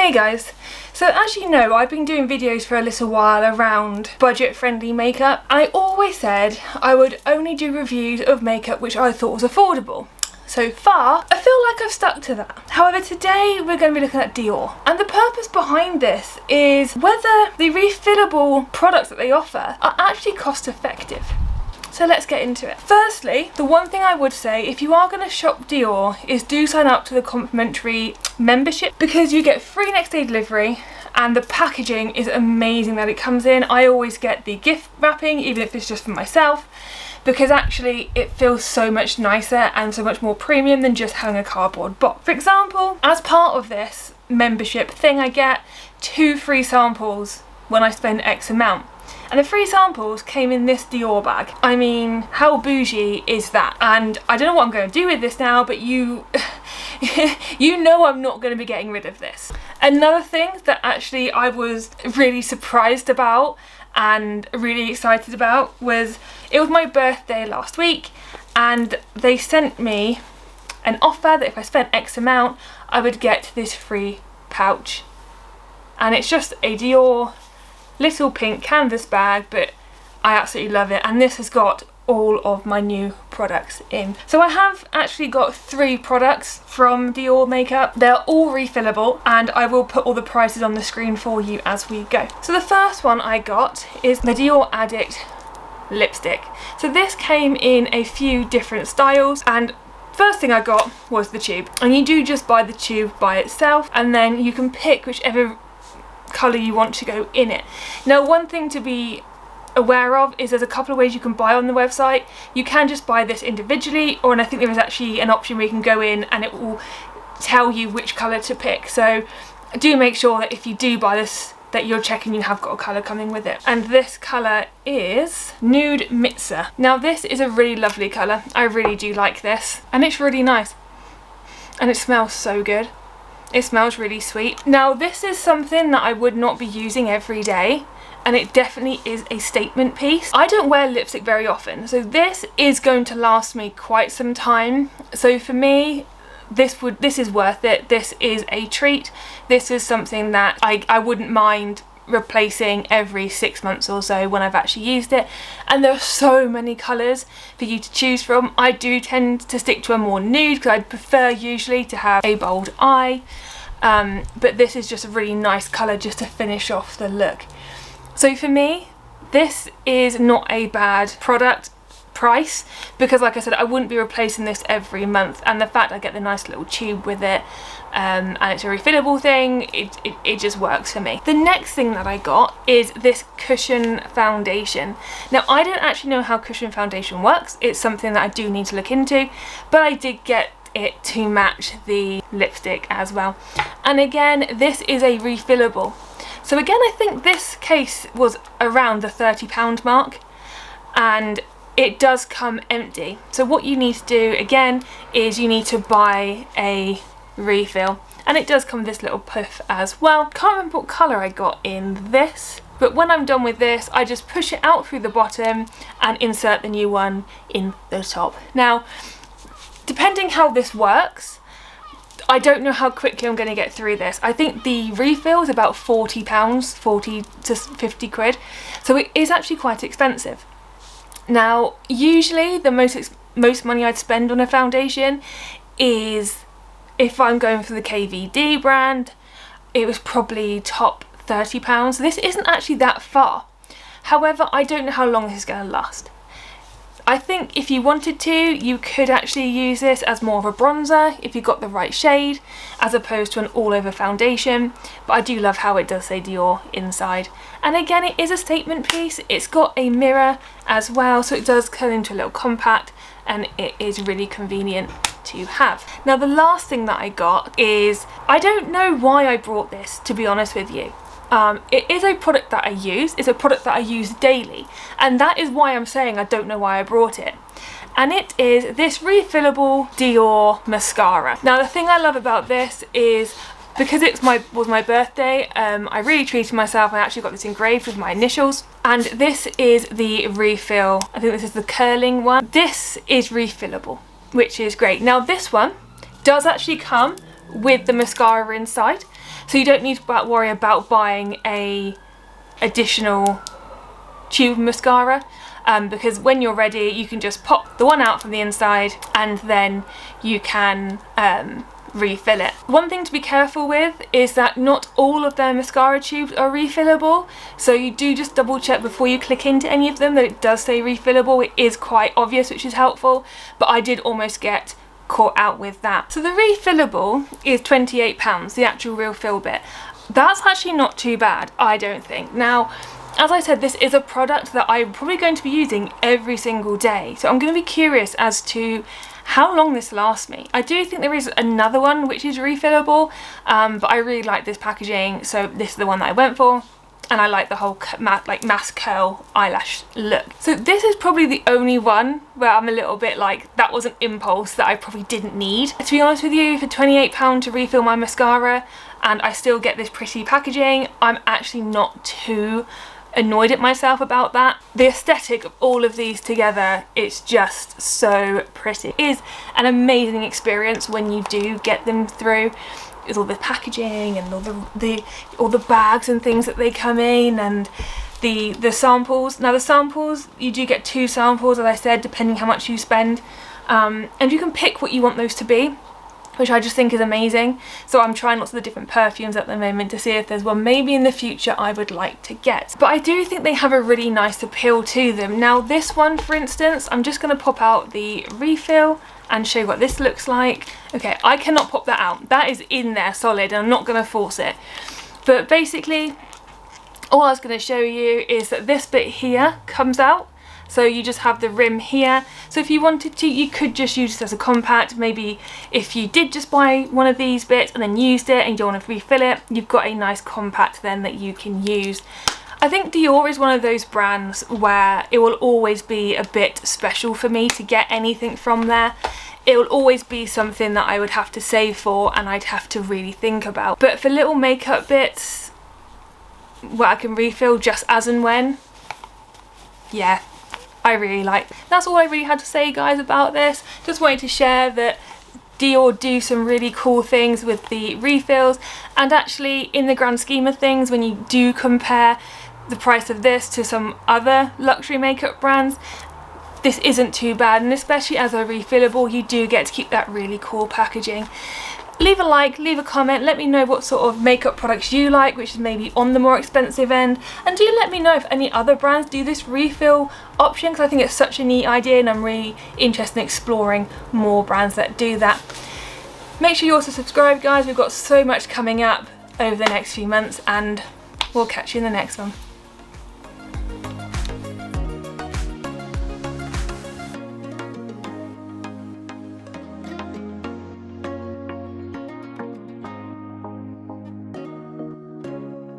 Hey guys, so as you know, I've been doing videos for a little while around budget-friendly makeup. I always said I would only do reviews of makeup which I thought was affordable. So far, I feel like I've stuck to that. However, today we're going to be looking at Dior. And the purpose behind this is whether the refillable products that they offer are actually cost-effective. So let's get into it. Firstly, the one thing I would say, if you are going to shop Dior, is do sign up to the complimentary membership because you get free next day delivery and the packaging is amazing that it comes in. I always get the gift wrapping, even if it's just for myself, because actually it feels so much nicer and so much more premium than just having a cardboard box. For example, as part of this membership thing, I get 2 free samples when I spend X amount. And the free samples came in this Dior bag. I mean, how bougie is that? And I don't know what I'm going to do with this now, but you know I'm not going to be getting rid of this. Another thing that actually I was really surprised about and really excited about was, it was my birthday last week and they sent me an offer that if I spent X amount, I would get this free pouch. And it's just a Dior little pink canvas bag, but I absolutely love it, and this has got all of my new products in. So I have actually got 3 products from Dior makeup. They're all refillable and I will put all the prices on the screen for you as we go. So the first one I got is the Dior Addict lipstick. So this came in a few different styles, and first thing I got was the tube, and you do just buy the tube by itself and then you can pick whichever colour you want to go in it. Now, one thing to be aware of is there's a couple of ways you can buy on the website. You can just buy this individually, or and I think there is actually an option where you can go in and it will tell you which colour to pick. So do make sure that if you do buy this, that you're checking you have got a colour coming with it. And this colour is Nude Mitza. Now this is a really lovely colour. I really do like this, and it's really nice and it smells so good. It smells really sweet. Now this is something that I would not be using every day, and it definitely is a statement piece. I don't wear lipstick very often, so this is going to last me quite some time. So for me, this is worth it. This is a treat. This is something that I wouldn't mind replacing every 6 months or so when I've actually used it. And there are so many colours for you to choose from. I do tend to stick to a more nude because I'd prefer usually to have a bold eye, but this is just a really nice colour just to finish off the look. So for me, this is not a bad product price, because like I said, I wouldn't be replacing this every month, and the fact I get the nice little tube with it, and it's a refillable thing, it just works for me. The next thing that I got is this cushion foundation. Now I don't actually know how cushion foundation works. It's something that I do need to look into, but I did get it to match the lipstick as well. And again, this is a refillable. So again, I think this case was around the £30 mark, and it does come empty. So what you need to do again is you need to buy a refill, and it does come with this little puff as well. Can't remember what colour I got in this, but when I'm done with this, I just push it out through the bottom and insert the new one in the top. Now, depending how this works, I don't know how quickly I'm going to get through this. I think the refill is about £40, 40 to 50 quid, so it is actually quite expensive. Now, usually the most money I'd spend on a foundation is, if I'm going for the KVD brand, it was probably top £30. This isn't actually that far. However, I don't know how long this is going to last. I think if you wanted to, you could actually use this as more of a bronzer if you got the right shade, as opposed to an all-over foundation. But I do love how it does say Dior inside. And again, it is a statement piece. It's got a mirror as well, so it does turn into a little compact, and it is really convenient to have. Now the last thing that I got is, I don't know why I brought this, to be honest with you. It is a product that I use. It's a product that I use daily, and that is why I'm saying I don't know why I brought it. And it is this refillable Dior mascara. Now the thing I love about this is, because it was my birthday, I really treated myself. I actually got this engraved with my initials, and this is the refill. I think this is the curling one. This is refillable, which is great. Now this one does actually come with the mascara inside, so you don't need to worry about buying a additional tube mascara, because when you're ready you can just pop the one out from the inside and then you can refill it. One thing to be careful with is that not all of their mascara tubes are refillable, so you do just double check before you click into any of them that it does say refillable. It is quite obvious, which is helpful, but I did almost get caught out with that. So the refillable is £28, the actual real fill bit. That's actually not too bad, I don't think. Now, as I said, this is a product that I'm probably going to be using every single day, so I'm going to be curious as to how long this lasts me. I do think there is another one which is refillable, but I really like this packaging, so this is the one that I went for, and I like the whole mass curl eyelash look. So this is probably the only one where I'm a little bit like, that was an impulse that I probably didn't need. To be honest with you, for £28 to refill my mascara and I still get this pretty packaging, I'm actually not too annoyed at myself about that. The aesthetic of all of these together, it's just so pretty. It is an amazing experience when you do get them through, with all the packaging and all the bags and things that they come in, and the samples. Now the samples, you do get 2 samples, as I said, depending how much you spend, and you can pick what you want those to be, which I just think is amazing. So I'm trying lots of the different perfumes at the moment to see if there's one maybe in the future I would like to get. But I do think they have a really nice appeal to them. Now this one, for instance, I'm just going to pop out the refill and show you what this looks like. Okay, I cannot pop that out. That is in there solid and I'm not going to force it. But basically, all I was going to show you is that this bit here comes out. So you just have the rim here. So if you wanted to, you could just use this as a compact. Maybe if you did just buy one of these bits and then used it and you don't want to refill it, you've got a nice compact then that you can use. I think Dior is one of those brands where it will always be a bit special for me to get anything from there. It will always be something that I would have to save for and I'd have to really think about. But for little makeup bits where I can refill just as and when, yeah, I really like. That's all I really had to say, guys, about this. Just wanted to share that Dior do some really cool things with the refills, and actually in the grand scheme of things, when you do compare the price of this to some other luxury makeup brands, this isn't too bad, and especially as a refillable you do get to keep that really cool packaging. Leave a like, leave a comment, let me know what sort of makeup products you like, which is maybe on the more expensive end, and do let me know if any other brands do this refill option, because I think it's such a neat idea and I'm really interested in exploring more brands that do that. Make sure you also subscribe, guys. We've got so much coming up over the next few months, and we'll catch you in the next one.